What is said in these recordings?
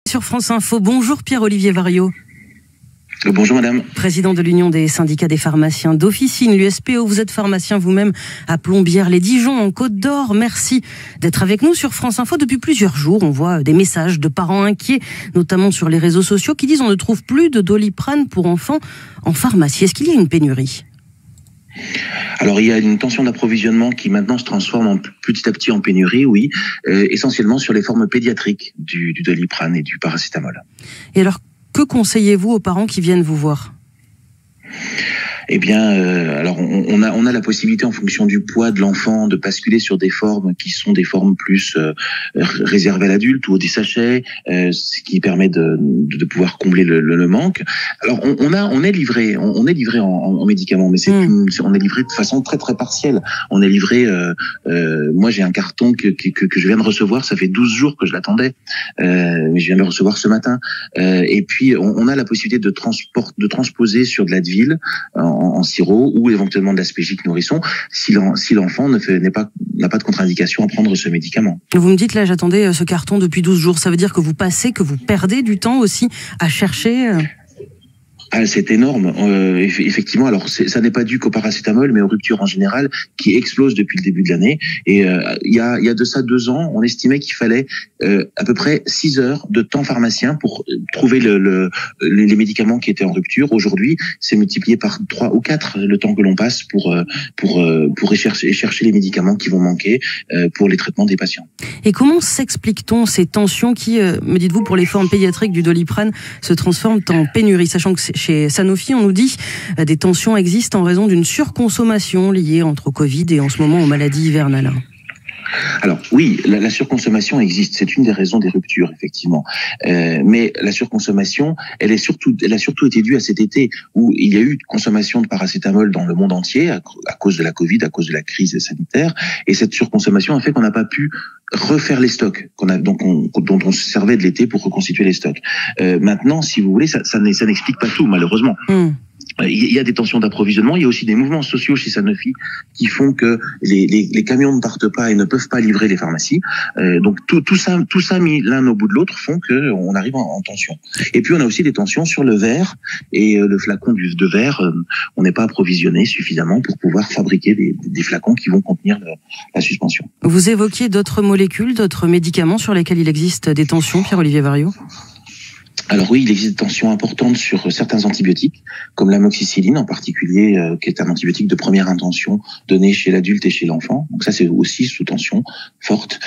Sur France Info, bonjour Pierre-Olivier Variot. Bonjour madame. Président de l'Union des syndicats des pharmaciens d'officine, l'USPO. Vous êtes pharmacien vous-même à Plombières-les-Dijon, en Côte d'Or. Merci d'être avec nous sur France Info. Depuis plusieurs jours, on voit des messages de parents inquiets, notamment sur les réseaux sociaux, qui disent on ne trouve plus de Doliprane pour enfants en pharmacie. Est-ce qu'il y a une pénurie ? Alors il y a une tension d'approvisionnement qui maintenant se transforme petit à petit en pénurie, oui, essentiellement sur les formes pédiatriques du Doliprane et du paracétamol. Et alors, que conseillez-vous aux parents qui viennent vous voir ? Eh bien, alors on a la possibilité en fonction du poids de l'enfant de basculer sur des formes qui sont des formes plus réservées à l'adulte ou des sachets, ce qui permet de pouvoir combler le manque. Alors on est livré en médicaments, mais on est livré de façon très très partielle. On est livré. Moi j'ai un carton que je viens de recevoir. Ça fait 12 jours que je l'attendais, mais je viens de le recevoir ce matin. Et puis on a la possibilité de transposer sur de l'Advil en sirop ou éventuellement de l'Aspégique nourrisson si l'enfant n'a pas de contre-indication à prendre ce médicament. Vous me dites là, j'attendais ce carton depuis 12 jours. Ça veut dire que vous perdez du temps aussi à chercher Ah, c'est énorme. Effectivement, alors ça n'est pas dû qu'au paracétamol, mais aux ruptures en général qui explosent depuis le début de l'année. Et il y a de ça 2 ans, on estimait qu'il fallait à peu près 6 heures de temps pharmacien pour trouver les médicaments qui étaient en rupture. Aujourd'hui, c'est multiplié par 3 ou 4 le temps que l'on passe pour chercher les médicaments qui vont manquer pour les traitements des patients. Et comment s'explique-t-on ces tensions qui, me dites-vous, pour les formes pédiatriques du Doliprane se transforment en pénurie, sachant que chez Sanofi, on nous dit des tensions existent en raison d'une surconsommation liée entre Covid et en ce moment aux maladies hivernales. Alors oui, la surconsommation existe, c'est une des raisons des ruptures effectivement. Mais la surconsommation, elle a surtout été due à cet été où il y a eu une consommation de paracétamol dans le monde entier à cause de la Covid, à cause de la crise sanitaire, et cette surconsommation a fait qu'on n'a pas pu refaire les stocks dont on se servait de l'été pour reconstituer les stocks. Maintenant, si vous voulez, ça n'explique pas tout malheureusement. Il y a des tensions d'approvisionnement, il y a aussi des mouvements sociaux chez Sanofi qui font que les camions ne partent pas et ne peuvent pas livrer les pharmacies. Donc tout ça mis l'un au bout de l'autre font que on arrive en tension. Et puis on a aussi des tensions sur le verre et le flacon de verre. On n'est pas approvisionné suffisamment pour pouvoir fabriquer des flacons qui vont contenir la suspension. Vous évoquiez d'autres molécules, d'autres médicaments sur lesquels il existe des tensions, Pierre-Olivier Variot ? Alors oui, il existe des tensions importantes sur certains antibiotiques, comme l'amoxicilline en particulier, qui est un antibiotique de première intention donné chez l'adulte et chez l'enfant. Donc ça, c'est aussi sous tension forte.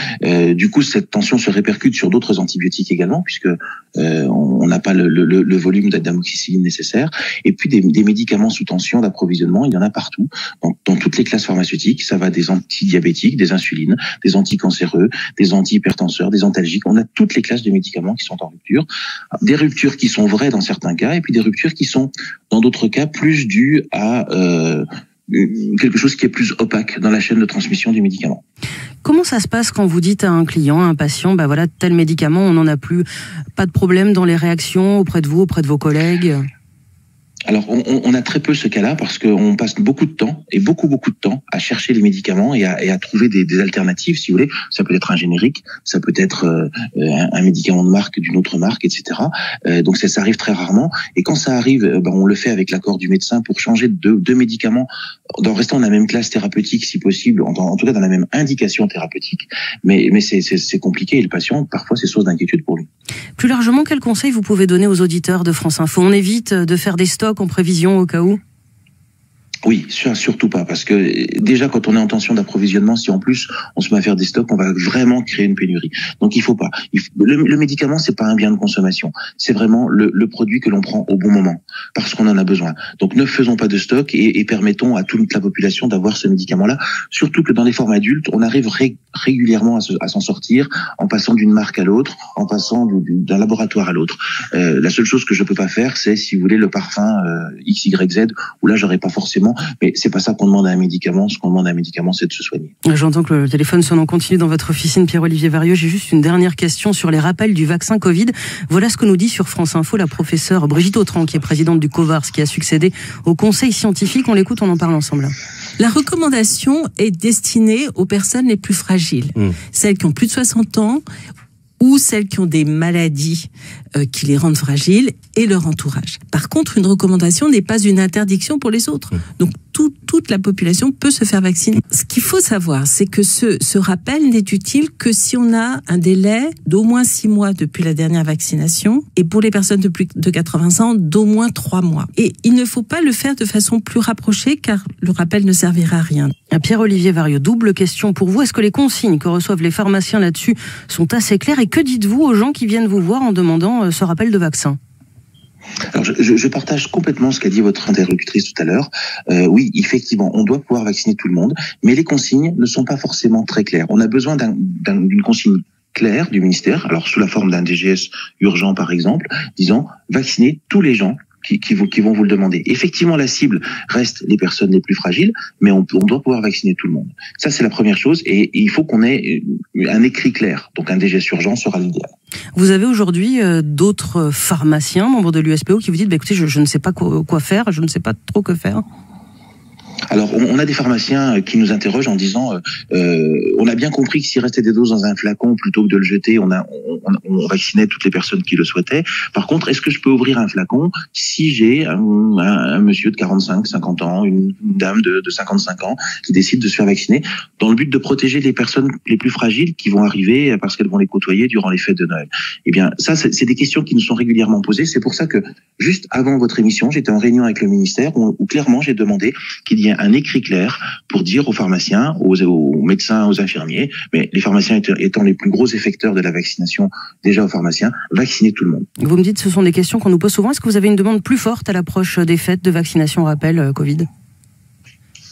Du coup, cette tension se répercute sur d'autres antibiotiques également, puisque on n'a pas le volume d'amoxicilline nécessaire. Et puis des médicaments sous tension d'approvisionnement, il y en a partout, dans toutes les classes pharmaceutiques. Ça va des antidiabétiques, des insulines, des anticancéreux, des antihypertenseurs, des antalgiques. On a toutes les classes de médicaments qui sont en rupture. Des ruptures qui sont vraies dans certains cas, et puis des ruptures qui sont, dans d'autres cas, plus dues à quelque chose qui est plus opaque dans la chaîne de transmission du médicament. Comment ça se passe quand vous dites à un client, à un patient, voilà, tel médicament, on n'en a plus, pas de problème dans les réactions auprès de vous, auprès de vos collègues ? Alors, on a très peu ce cas-là parce qu'on passe beaucoup de temps à chercher les médicaments et à trouver des alternatives, si vous voulez. Ça peut être un générique, ça peut être un médicament de marque d'une autre marque, etc. Donc ça arrive très rarement. Et quand ça arrive, on le fait avec l'accord du médecin pour changer de médicaments, en restant dans la même classe thérapeutique si possible, en tout cas dans la même indication thérapeutique. Mais c'est compliqué et le patient, parfois, c'est source d'inquiétude pour lui. Plus largement, quels conseils vous pouvez donner aux auditeurs de France Info ? On évite de faire des stocks en prévision au cas où ? Oui, surtout pas, parce que déjà quand on est en tension d'approvisionnement, si en plus on se met à faire des stocks, on va vraiment créer une pénurie. Donc il faut pas. Le médicament, c'est pas un bien de consommation, c'est vraiment le produit que l'on prend au bon moment, parce qu'on en a besoin. Donc ne faisons pas de stock et permettons à toute la population d'avoir ce médicament-là. Surtout que dans les formes adultes, on arrive régulièrement à s'en sortir en passant d'une marque à l'autre, en passant d'un laboratoire à l'autre. La seule chose que je peux pas faire, c'est si vous voulez le parfum XYZ, où là j'aurais pas forcément. Mais c'est pas ça qu'on demande à un médicament. Ce qu'on demande à un médicament, c'est de se soigner. J'entends que le téléphone sonne en continu dans votre officine, Pierre-Olivier Variot. J'ai juste une dernière question sur les rappels du vaccin Covid. Voilà ce que nous dit sur France Info la professeure Brigitte Autran, qui est présidente du COVARS, qui a succédé au conseil scientifique. On l'écoute, on en parle ensemble. La recommandation est destinée aux personnes les plus fragiles, celles qui ont plus de 60 ans ou celles qui ont des maladies qui les rendent fragiles et leur entourage. Par contre, une recommandation n'est pas une interdiction pour les autres. Donc, toute la population peut se faire vacciner. Ce qu'il faut savoir, c'est que ce rappel n'est utile que si on a un délai d'au moins 6 mois depuis la dernière vaccination et pour les personnes de plus de 80 ans, d'au moins 3 mois. Et il ne faut pas le faire de façon plus rapprochée car le rappel ne servira à rien. Pierre-Olivier Variot, double question pour vous. Est-ce que les consignes que reçoivent les pharmaciens là-dessus sont assez claires et que dites-vous aux gens qui viennent vous voir en demandant ce rappel de vaccin ? Alors, je partage complètement ce qu'a dit votre interlocutrice tout à l'heure. Oui, effectivement, on doit pouvoir vacciner tout le monde, mais les consignes ne sont pas forcément très claires. On a besoin d'une consigne claire du ministère, alors sous la forme d'un DGS urgent par exemple, disant vacciner tous les gens qui vont vous le demander. Effectivement, la cible reste les personnes les plus fragiles, mais on doit pouvoir vacciner tout le monde. Ça, c'est la première chose, et il faut qu'on ait un écrit clair. Donc, un DGS urgent sera l'idéal. Vous avez aujourd'hui d'autres pharmaciens, membres de l'USPO, qui vous disent écoutez, je ne sais pas quoi faire, je ne sais pas trop que faire. Alors, on a des pharmaciens qui nous interrogent en disant on a bien compris que s'il restait des doses dans un flacon, plutôt que de le jeter, on vaccinait toutes les personnes qui le souhaitaient. Par contre, est-ce que je peux ouvrir un flacon si j'ai un monsieur de 45, 50 ans, une dame de 55 ans qui décide de se faire vacciner dans le but de protéger les personnes les plus fragiles qui vont arriver parce qu'elles vont les côtoyer durant les fêtes de Noël? Eh bien, ça, c'est des questions qui nous sont régulièrement posées. C'est pour ça que, juste avant votre émission, j'étais en réunion avec le ministère où clairement j'ai demandé qu'il y ait un écrit clair pour dire aux pharmaciens, aux médecins, aux infirmiers, mais les pharmaciens étant les plus gros effecteurs de la vaccination déjà aux pharmaciens, vacciner tout le monde. Vous me dites que ce sont des questions qu'on nous pose souvent. Est-ce que vous avez une demande plus forte à l'approche des fêtes de vaccination rappel Covid?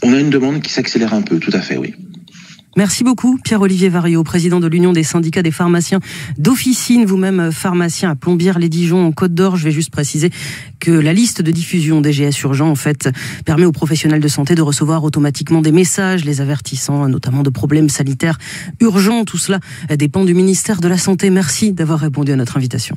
On a une demande qui s'accélère un peu, tout à fait, oui. Merci beaucoup, Pierre-Olivier Variot, président de l'Union des syndicats des pharmaciens d'officine, vous-même pharmacien à Plombières-les-Dijon, en Côte-d'Or. Je vais juste préciser que la liste de diffusion DGS urgent, en fait, permet aux professionnels de santé de recevoir automatiquement des messages les avertissant notamment de problèmes sanitaires urgents. Tout cela dépend du ministère de la Santé. Merci d'avoir répondu à notre invitation.